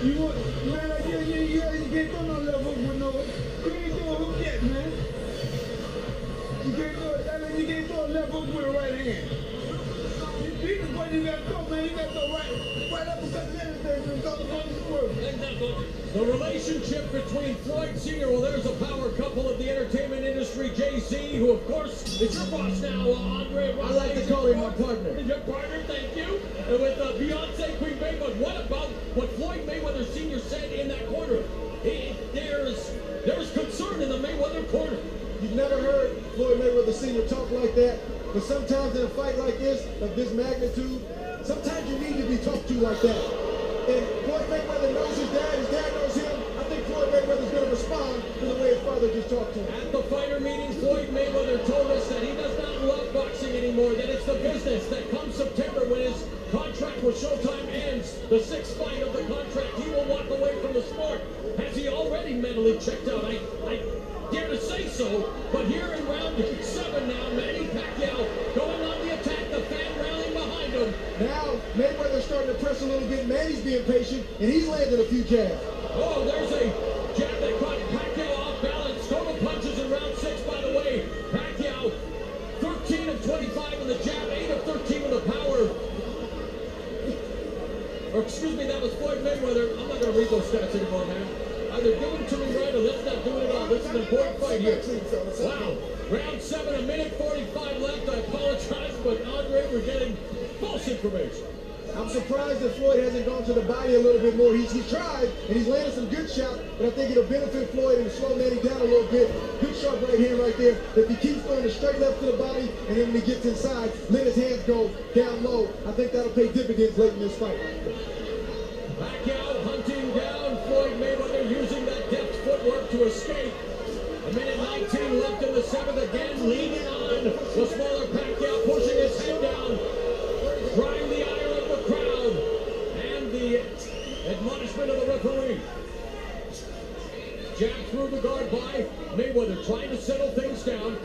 You want, man, like you can't throw no left hook with no, you ain't throw a hook yet, man. You can't throw, that means you can't throw a left hook with a right hand. This is what you got to throw, man. You got to throw right uppercut and everything to go to work. The relationship between Floyd Sr., well, there's a power couple of the entertainment industry, Jay-Z, who, of course, is your boss now, Andre. I like to call him my partner. Your partner, thank you. And with Beyonce, Queen Bey, but what about what Floyd Mayweather Sr. said in that corner? There's concern in the Mayweather corner. You've never heard Floyd Mayweather Sr. talk like that, but sometimes in a fight like this, of this magnitude, sometimes you need to be talked to like that. And Floyd Mayweather knows his dad knows him. I think Floyd Mayweather's going to respond to the way his father just talked to him. At the fighter meeting, Floyd Mayweather told us that he does not love boxing anymore, that it's the business, that come September when his contract with Showtime ends, the 6th fight of the contract, he will walk away from the sport. Has he already mentally checked out? I dare to say so, but here in round 7 now, Manny Pacquiao going on the attack, the fan rallying behind him. Now, Mayweather's starting to press a little bit. Manny's being patient, and he's landed a few jabs. Oh, there's a jab that caught Pacquiao off balance. Total punches in round 6, by the way. Pacquiao, 13 of 25 in the jab, 8 of 13 with the power. or excuse me, that was Floyd Mayweather. I'm not going to read those stats anymore, man. Either give them to me right or let's not do it at all. This is an important fight here. Wow. Round 7, a minute 45 left. I apologize, but Andre, we're getting false information. I'm surprised that Floyd hasn't gone to the body a little bit more. He's tried, and he's landed some good shots, but I think it'll benefit Floyd and slow Manny down a little bit. Good sharp right hand right there. If he keeps going the straight left to the body, and then when he gets inside, let his hands go down low, I think that'll pay dividends late in this fight. Pacquiao hunting down Floyd Mayweather, using that deft footwork to escape. A minute 19 left in the 7th, again leading on. The smaller Pacquiao pushing his head down, trying the ire of the crowd, and the admonishment of the referee. Jab through the guard by Mayweather, trying to settle things down.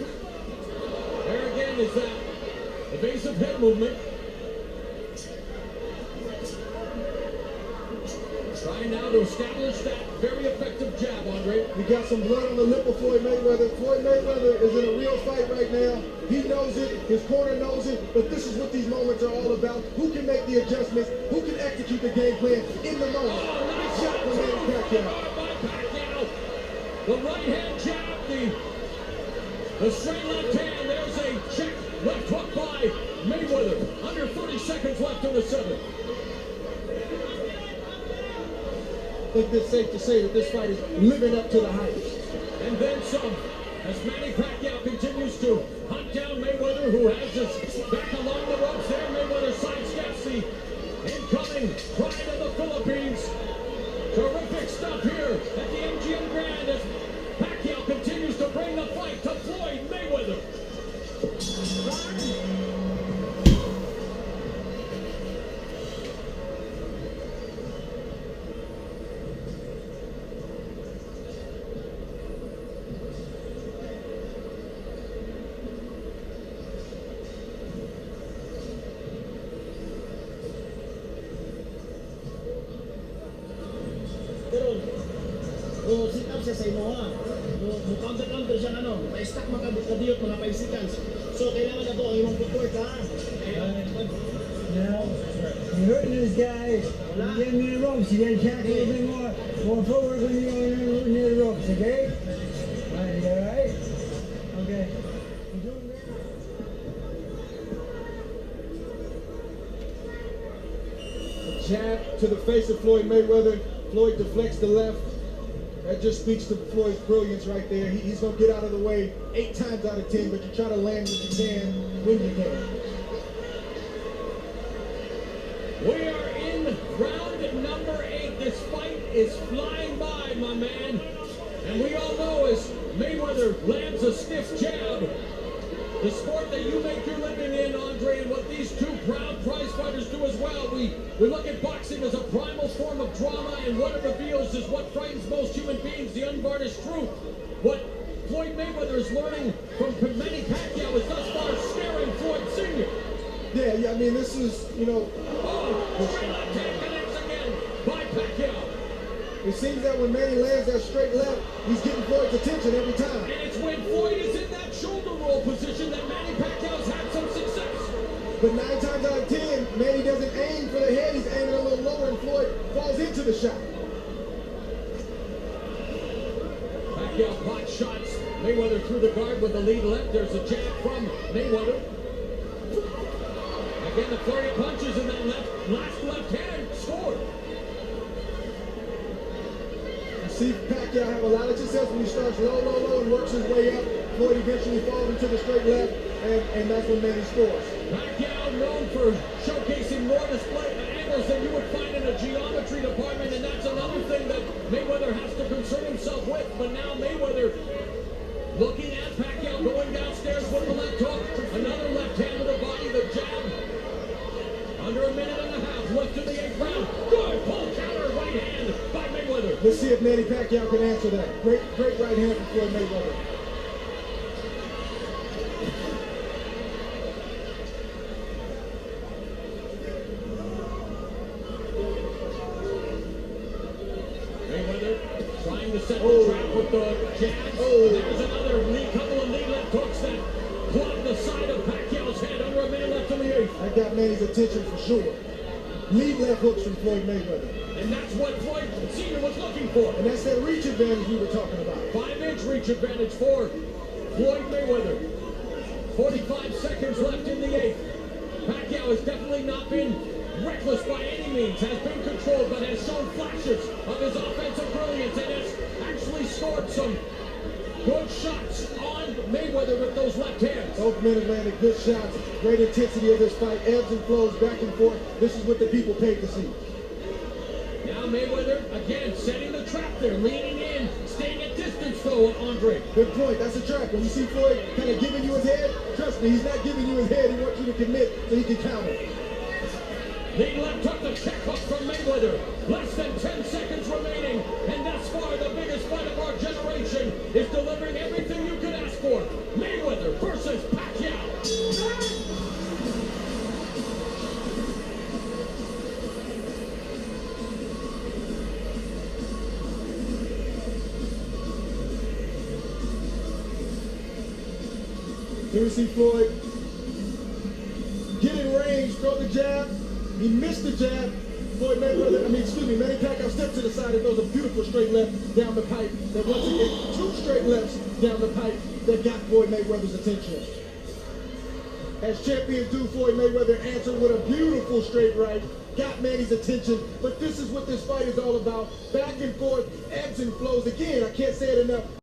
There again is that evasive head movement. Trying now to establish that very effective jab, Andre. We got some blood on the lip of Floyd Mayweather. Floyd Mayweather is in a real fight right now. He knows it, his corner knows it, but this is what these moments are all about. Who can make the adjustments? Who can execute the game plan in the moment? Oh, nice shot from Manny Pacquiao. by Pacquiao. The right hand jab, the straight left hand. There's a check left hook by Mayweather. Under 30 seconds left in the 7th. I think it's safe to say that this fight is living up to the hype. And then some, as Manny Pacquiao continues to hunt down Mayweather, who has his back along the ropes there. Mayweather sidesteps the incoming pride of the Philippines. Terrific stuff here at the MGM Grand as Pacquiao continues to bring the fight to Floyd Mayweather. O sit up siya sa imo ha. Mo counter siya ano, ma-stack makadiyot mga 5 seconds. So kailangan na to ang imong footwork ha. Now, you're hurting this guy. You're getting near the ropes. You gotta tackle a little bit more footwork when you go near the ropes, okay? Alright, you all right? Okay. You're doing great. Jab to the face of Floyd Mayweather. Floyd deflects the left. That just speaks to Floyd's brilliance right there. He's going to get out of the way 8 times out of 10, but you try to land what you can when you can. We are in round number 8. This fight is flying by, my man. And we all know as Mayweather lands a stiff jab, the sport that you make your living in, Andre, and what these two proud prize fighters do as well. We look at boxing as a primal form of drama, and what it reveals is what frightens most human beings, the unvarnished truth. What Floyd Mayweather is learning from Manny Pacquiao is thus far scaring Floyd Sr. Yeah, I mean, this is, Oh, straight left hand connects again by Pacquiao. It seems that when Manny lands that straight left, he's getting Floyd's attention every time. And it's when Floyd is in that shoulder roll position that Manny Pacquiao's had some success. But 9 times out of 10, Manny doesn't aim for the head. He's aiming a little lower, and Floyd falls into the shot. Pacquiao pot shots. Mayweather through the guard with the lead left. There's a jab from Mayweather. Again, the flurry of punches in that last left hand scored. See Pacquiao have a lot of success when he starts low, and works his way up. Floyd eventually falls into the straight left, and that's when Manny scores. Pacquiao known for showcasing more display angles than you would find in a geometry department, and that's another thing that Mayweather has to concern himself with. But now Mayweather looking at Pacquiao going downstairs with the left hook. Another left hand to the body, the jab. Under a minute and a half left in the 8th round. Good pull counter right hand by Mayweather. Let's see if Manny Pacquiao can answer that. Great right hand from Floyd Mayweather. Mayweather trying to set the trap with the jab. There's another couple of lead left hooks that plug the side of Pacquiao's head. Under a minute left in the 8th. That got Manny's attention for sure. lead left hooks from Floyd Mayweather. And that's what Floyd Sr. was looking for. And that's that reach advantage we were talking about. 5-inch reach advantage for Floyd Mayweather. 45 seconds left in the eighth. Pacquiao has definitely not been reckless by any means, has been controlled, but has shown flashes of his offensive brilliance and has actually scored some good shots on Mayweather with those left hands. Both men have landed good shots. Great intensity of this fight, ebbs and flows back and forth. This is what the people paid to see. Now Mayweather, again, setting the trap there, leaning in, staying at distance though, Andre. Good point, that's a trap. When you see Floyd kind of giving you his head, trust me, he's not giving you his head. He wants you to commit so he can counter. Lead left hook, the check hook from Mayweather. Less than 10 seconds remaining. And thus far, the biggest fight of our generation is delivering everything you could ask for. Mayweather versus Pacquiao. Here we see Floyd get in range, throw the jab. He missed the jab. Manny Pacquiao steps to the side and throws a beautiful straight left down the pipe. That once again, two straight lefts down the pipe that got Floyd Mayweather's attention. As champions do, Floyd Mayweather answered with a beautiful straight right, got Manny's attention, but this is what this fight is all about. Back and forth, ebbs and flows. Again, I can't say it enough.